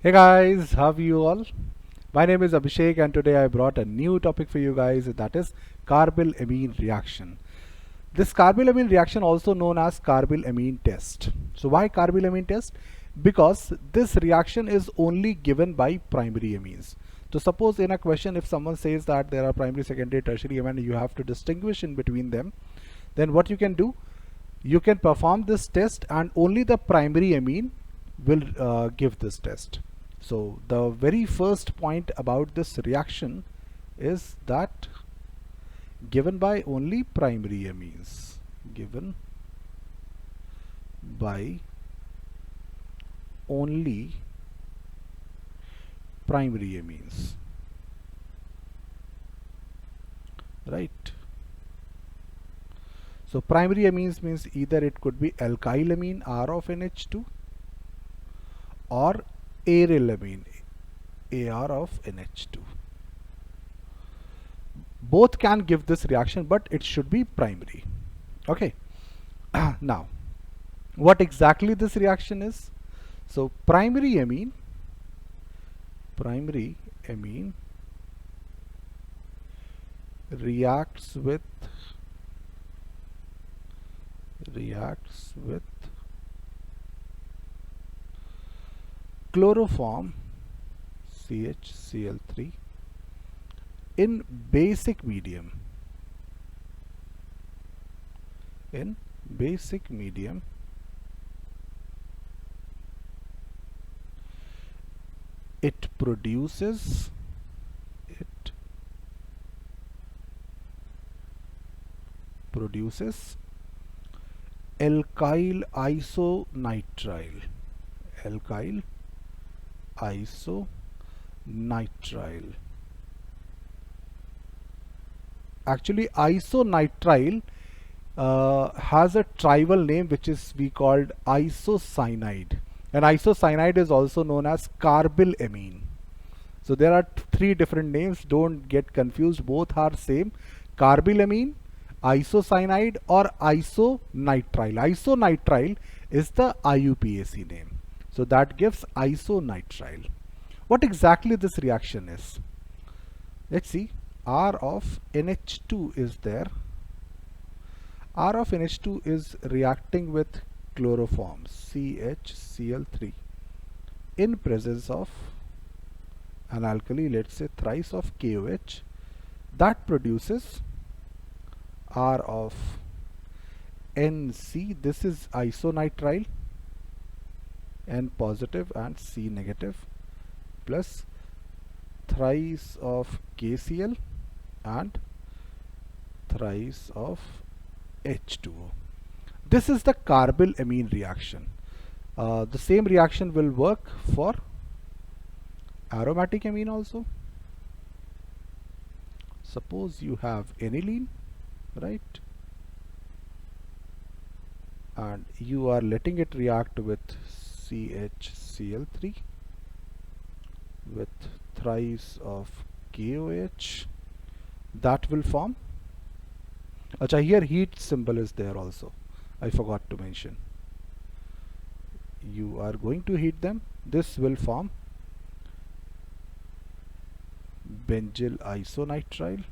Hey guys, how are you all? My name is Abhishek and today I brought a new topic for you guys, that is carbylamine reaction. This carbylamine reaction also known as carbylamine test. So why carbylamine test? Because this reaction is only given by primary amines. So suppose in a question if someone says that there are primary, secondary, tertiary amine and you have to distinguish in between them, then what you can do? You can perform this test and only the primary amine will give this test. So the very first point about this reaction is that given by only primary amines, given by only primary amines, right? So primary amines means either it could be alkylamine R of NH2 or arylamine AR of NH2. Both can give this reaction, but it should be primary. Okay. Now, what exactly this reaction is? So primary amine reacts with chloroform CHCl3 in basic medium. It produces alkyl isonitrile. Actually, isonitrile has a tribal name which is we called isocyanide, and isocyanide is also known as carbylamine. So there are three different names, don't get confused, both are same: carbylamine, isocyanide or isonitrile. Isonitrile is the IUPAC name, so that gives isonitrile. What exactly this reaction is? Let's see. R of NH2 is there. R of NH2 is reacting with chloroform CHCl3 in presence of an alkali, let's say thrice of KOH, that produces R of NC. This is isonitrile, N positive and C negative, plus thrice of KCl and thrice of H2O. This is the carbylamine reaction. The same reaction will work for aromatic amine also. Suppose you have aniline, right, and you are letting it react with CHCl3 with thrice of KOH, that will form. Acha, here heat symbol is there also, I forgot to mention. You are going to heat them, this will form benzyl isonitrile,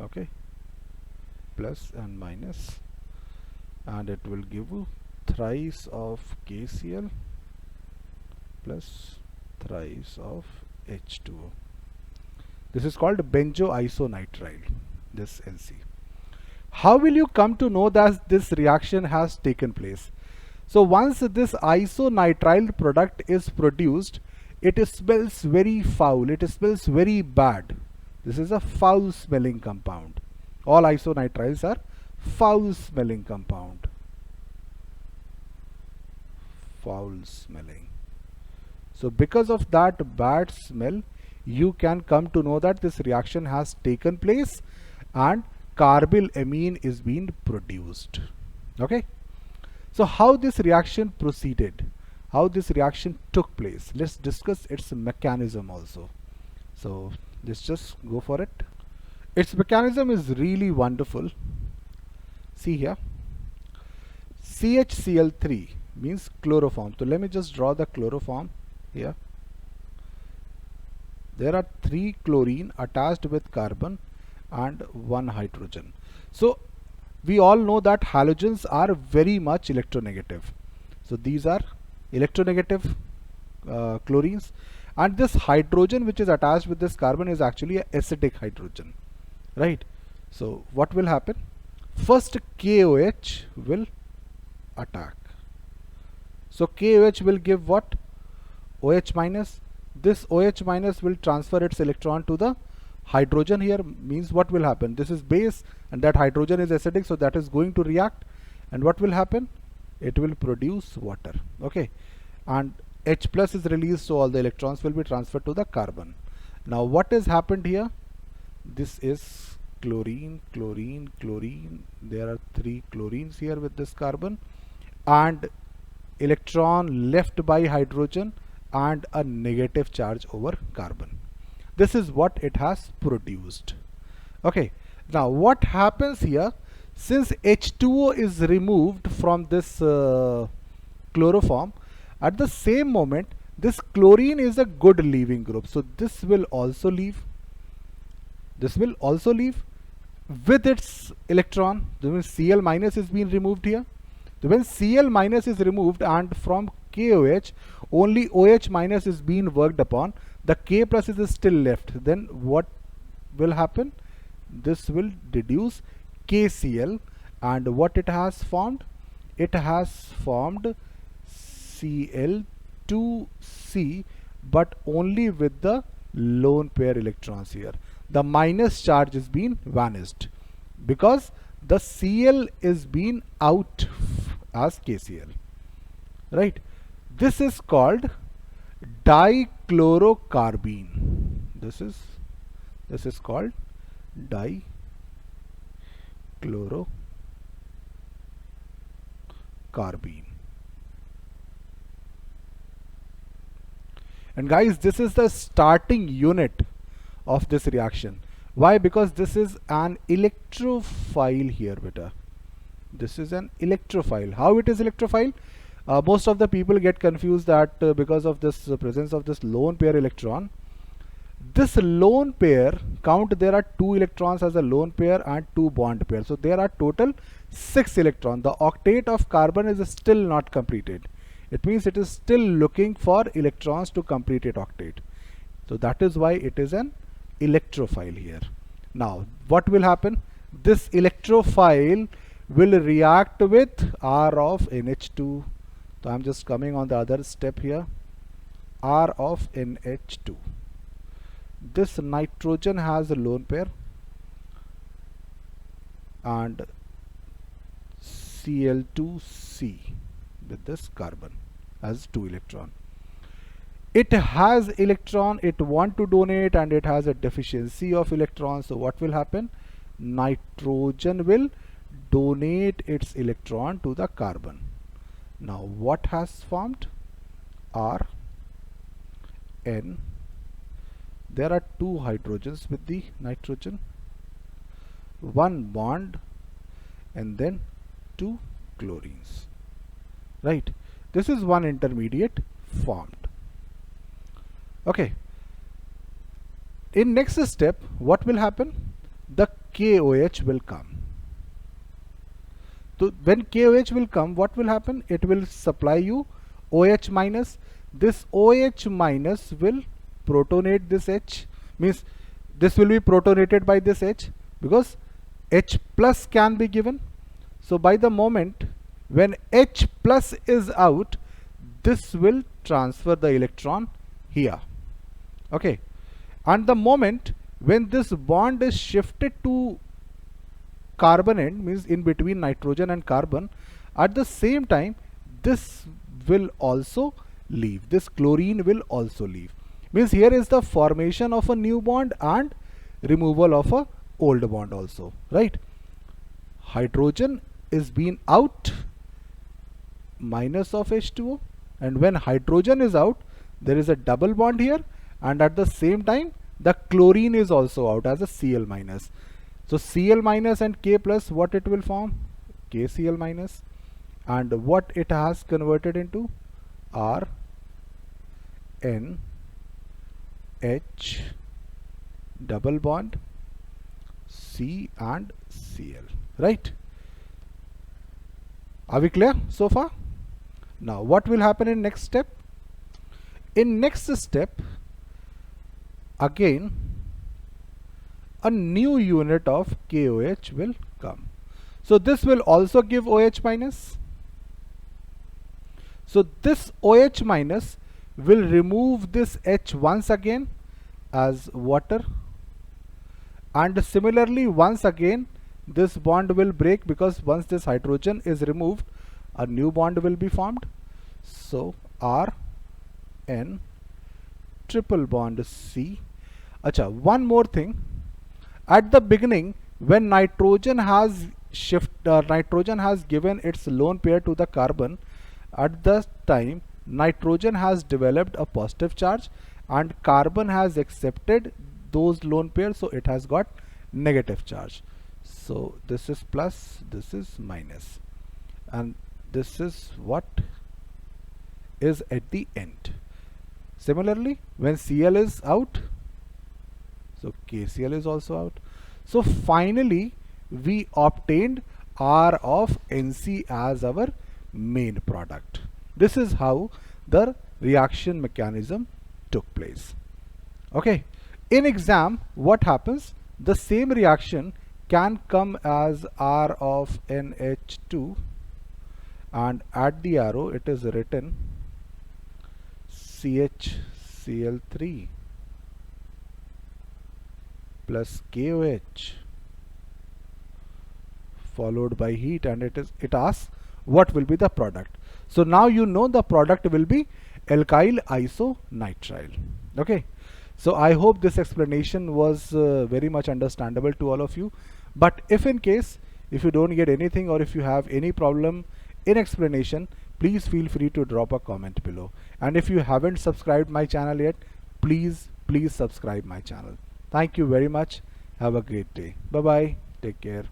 okay, plus and minus, and it will give you thrice of KCl plus thrice of H2O. This is called benzoisonitrile, this NC. How will you come to know that this reaction has taken place? So once this isonitrile product is produced, it smells very foul, it smells very bad. This is a foul smelling compound. All isonitriles are foul smelling compound. Foul smelling. So because of that bad smell, you can come to know that this reaction has taken place and carbylamine is being produced. Okay. So how this reaction proceeded, how this reaction took place, let's discuss its mechanism also. So let's just go for it. Its mechanism is really wonderful. See here, CHCl3 means chloroform. So let me just draw the chloroform here. There are 3 chlorine attached with carbon and 1 hydrogen. So we all know that halogens are very much electronegative. So these are electronegative chlorines, and this hydrogen which is attached with this carbon is actually an acidic hydrogen, right? So what will happen? First KOH will attack. So KOH will give what? OH minus. This OH minus will transfer its electron to the hydrogen here. Means what will happen? This is base and that hydrogen is acidic, so that is going to react, and what will happen? It will produce water. Okay, and H plus is released, so all the electrons will be transferred to the carbon. Now what has happened here? This is chlorine, chlorine, chlorine. There are 3 chlorines here with this carbon, and electron left by hydrogen and a negative charge over carbon. This is what it has produced. Okay, now what happens here? Since H2O is removed from this chloroform, at the same moment this chlorine is a good leaving group, so this will also leave. This will also leave with its electron. The Cl minus is being removed here. So when Cl minus is removed and from KOH only OH minus is being worked upon, the K plus is still left. Then what will happen? This will deduce KCl, and what it has formed? It has formed Cl2C, but only with the lone pair electrons here. The minus charge is being vanished because the Cl is being out as KCl, right? This is called dichlorocarbene. This is called dichlorocarbene. And guys, this is the starting unit of this reaction. Why? Because this is an electrophile here, beta. This is an electrophile. How it is electrophile? Most of the people get confused that because of this presence of this lone pair electron. This lone pair count, there are 2 electrons as a lone pair and 2 bond pairs. So there are total 6 electrons. The octet of carbon is still not completed. It means it is still looking for electrons to complete its octet. So that is why it is an electrophile here. Now what will happen? This electrophile will react with R of NH2. So I am just coming on the other step here. R of NH2. This nitrogen has a lone pair and Cl2C with this carbon as 2 electron. It has electron, it want to donate, and it has a deficiency of electrons. So what will happen? Nitrogen will donate its electron to the carbon. Now what has formed? R, N. There are 2 hydrogens with the nitrogen, 1 bond, and then 2 chlorines, right? This is one intermediate formed. Okay, in next step what will happen? The KOH will come. So when KOH will come, what will happen? It will supply you OH minus. This OH minus will protonate this H, means this will be protonated by this H because H plus can be given. So by the moment when H plus is out, this will transfer the electron here. Okay, and the moment when this bond is shifted to carbon end, means in between nitrogen and carbon, at the same time this will also leave. This chlorine will also leave. Means here is the formation of a new bond and removal of a old bond also, right? Hydrogen is being out, minus of H2O, and when hydrogen is out, there is a double bond here, and at the same time the chlorine is also out as a Cl minus. So Cl minus and K plus, what it will form? KCl minus. and what it has converted into? R N H double bond C and Cl, right? Are we clear so far? Now what will happen in next step? In next step, again a new unit of KOH will come. So this will also give OH minus. So this OH minus will remove this H once again as water, and similarly once again this bond will break, because once this hydrogen is removed a new bond will be formed. So R N triple bond C. Acha, one more thing. At the beginning, when nitrogen has given its lone pair to the carbon, at the time nitrogen has developed a positive charge and carbon has accepted those lone pairs, so it has got negative charge. So this is plus, this is minus, and this is what is at the end. Similarly, when Cl is out, so KCl is also out. So finally we obtained R of Nc as our main product. This is how the reaction mechanism took place. Okay, in exam what happens? The same reaction can come as R of NH2, and at the arrow it is written CHCl3 plus KOH followed by heat, and it asks what will be the product. So now you know the product will be alkyl isonitrile. Okay, so I hope this explanation was very much understandable to all of you. But if in case if you don't get anything, or if you have any problem in explanation, please feel free to drop a comment below. And if you haven't subscribed my channel yet, please subscribe my channel. Thank you very much. Have a great day. Bye bye. Take care.